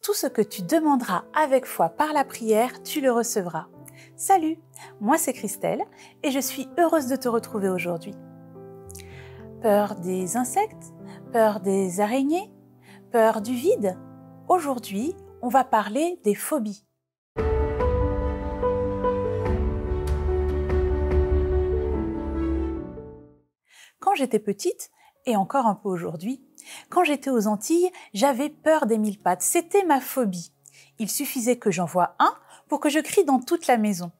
Tout ce que tu demanderas avec foi par la prière, tu le recevras. Salut, moi c'est Christelle et je suis heureuse de te retrouver aujourd'hui. Peur des insectes? Peur des araignées? Peur du vide? Aujourd'hui, on va parler des phobies. Quand j'étais petite, et encore un peu aujourd'hui, quand j'étais aux Antilles, j'avais peur des mille pattes. C'était ma phobie. Il suffisait que j'en voie un pour que je crie dans toute la maison.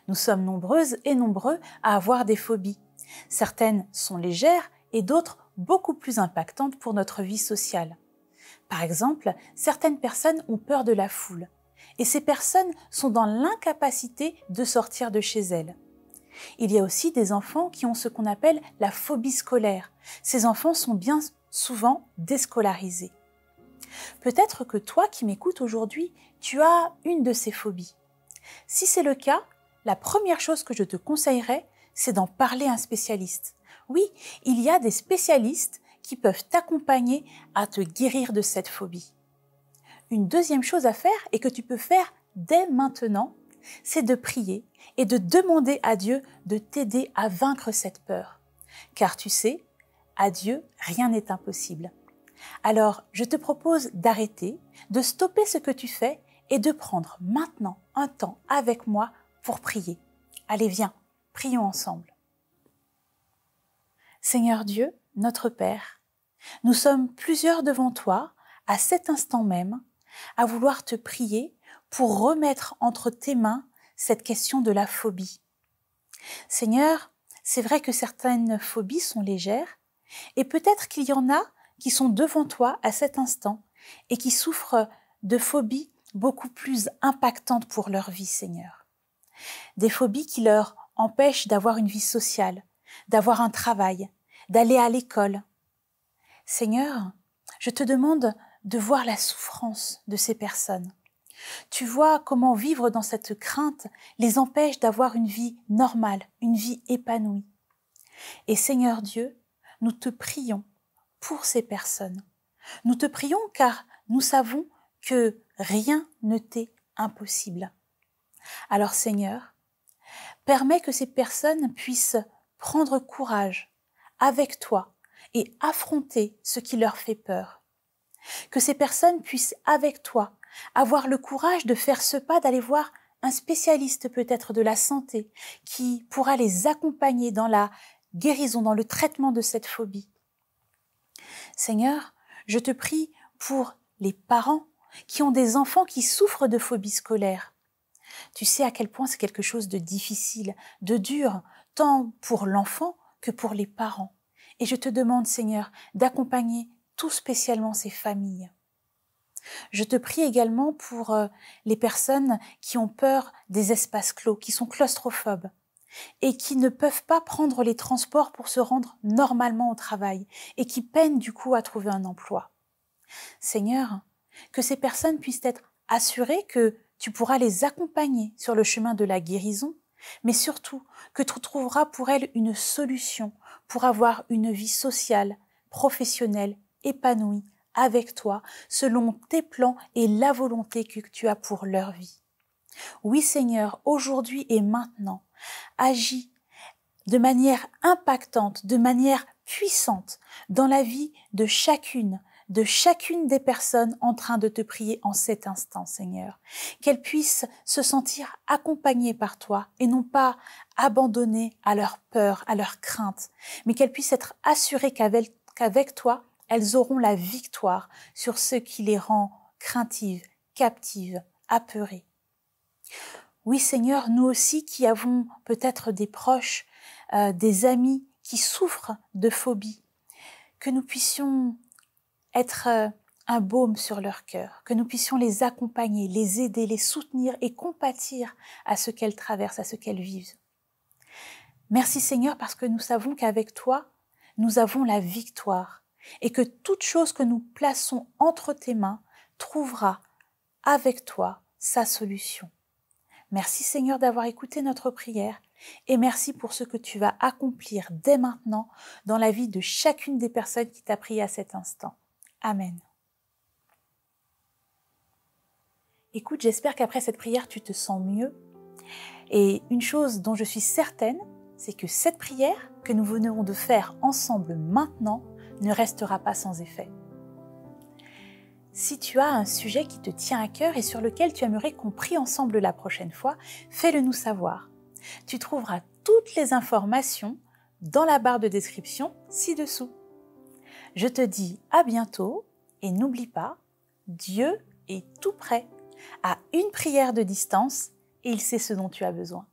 Nous sommes nombreuses et nombreux à avoir des phobies. Certaines sont légères et d'autres beaucoup plus impactantes pour notre vie sociale. Par exemple, certaines personnes ont peur de la foule et ces personnes sont dans l'incapacité de sortir de chez elles. Il y a aussi des enfants qui ont ce qu'on appelle la phobie scolaire. Ces enfants sont bien souvent déscolarisés. Peut-être que toi qui m'écoutes aujourd'hui, tu as une de ces phobies. Si c'est le cas, la première chose que je te conseillerais, c'est d'en parler à un spécialiste. Oui, il y a des spécialistes qui peuvent t'accompagner à te guérir de cette phobie. Une deuxième chose à faire et que tu peux faire dès maintenant, c'est de prier et de demander à Dieu de t'aider à vaincre cette peur. Car tu sais, à Dieu, rien n'est impossible. Alors, je te propose d'arrêter, de stopper ce que tu fais et de prendre maintenant un temps avec moi pour prier. Allez, viens, prions ensemble. Seigneur Dieu, notre Père, nous sommes plusieurs devant toi, à cet instant même, à vouloir te prier pour remettre entre tes mains cette question de la phobie. Seigneur, c'est vrai que certaines phobies sont légères et peut-être qu'il y en a qui sont devant toi à cet instant et qui souffrent de phobies beaucoup plus impactantes pour leur vie, Seigneur. Des phobies qui leur empêchent d'avoir une vie sociale, d'avoir un travail, d'aller à l'école. Seigneur, je te demande de voir la souffrance de ces personnes. Tu vois comment vivre dans cette crainte les empêche d'avoir une vie normale, une vie épanouie. Et Seigneur Dieu, nous te prions pour ces personnes. Nous te prions car nous savons que rien ne t'est impossible. Alors Seigneur, permets que ces personnes puissent prendre courage avec toi et affronter ce qui leur fait peur. Que ces personnes puissent avec toi avoir le courage de faire ce pas, d'aller voir un spécialiste peut-être de la santé qui pourra les accompagner dans la guérison, dans le traitement de cette phobie. Seigneur, je te prie pour les parents qui ont des enfants qui souffrent de phobie scolaire. Tu sais à quel point c'est quelque chose de difficile, de dur, tant pour l'enfant que pour les parents. Et je te demande, Seigneur, d'accompagner tout spécialement ces familles. Je te prie également pour les personnes qui ont peur des espaces clos, qui sont claustrophobes et qui ne peuvent pas prendre les transports pour se rendre normalement au travail et qui peinent du coup à trouver un emploi. Seigneur, que ces personnes puissent être assurées que tu pourras les accompagner sur le chemin de la guérison, mais surtout que tu trouveras pour elles une solution pour avoir une vie sociale, professionnelle, épanouie avec toi, selon tes plans et la volonté que tu as pour leur vie. Oui Seigneur, aujourd'hui et maintenant, agis de manière impactante, de manière puissante dans la vie de chacune des personnes en train de te prier en cet instant, Seigneur. Qu'elles puissent se sentir accompagnées par toi et non pas abandonnées à leur peur, à leur crainte, mais qu'elles puissent être assurées qu'avec toi, elles auront la victoire sur ce qui les rend craintives, captives, apeurées. Oui Seigneur, nous aussi qui avons peut-être des proches, des amis qui souffrent de phobie, que nous puissions être un baume sur leur cœur, que nous puissions les accompagner, les aider, les soutenir et compatir à ce qu'elles traversent, à ce qu'elles vivent. Merci Seigneur parce que nous savons qu'avec toi, nous avons la victoire et que toute chose que nous plaçons entre tes mains trouvera avec toi sa solution. Merci Seigneur d'avoir écouté notre prière et merci pour ce que tu vas accomplir dès maintenant dans la vie de chacune des personnes qui t'a prié à cet instant. Amen. Écoute, j'espère qu'après cette prière, tu te sens mieux. Et une chose dont je suis certaine, c'est que cette prière que nous venons de faire ensemble maintenant ne restera pas sans effet. Si tu as un sujet qui te tient à cœur et sur lequel tu aimerais qu'on prie ensemble la prochaine fois, fais-le nous savoir. Tu trouveras toutes les informations dans la barre de description ci-dessous. Je te dis à bientôt et n'oublie pas, Dieu est tout près, à une prière de distance et il sait ce dont tu as besoin.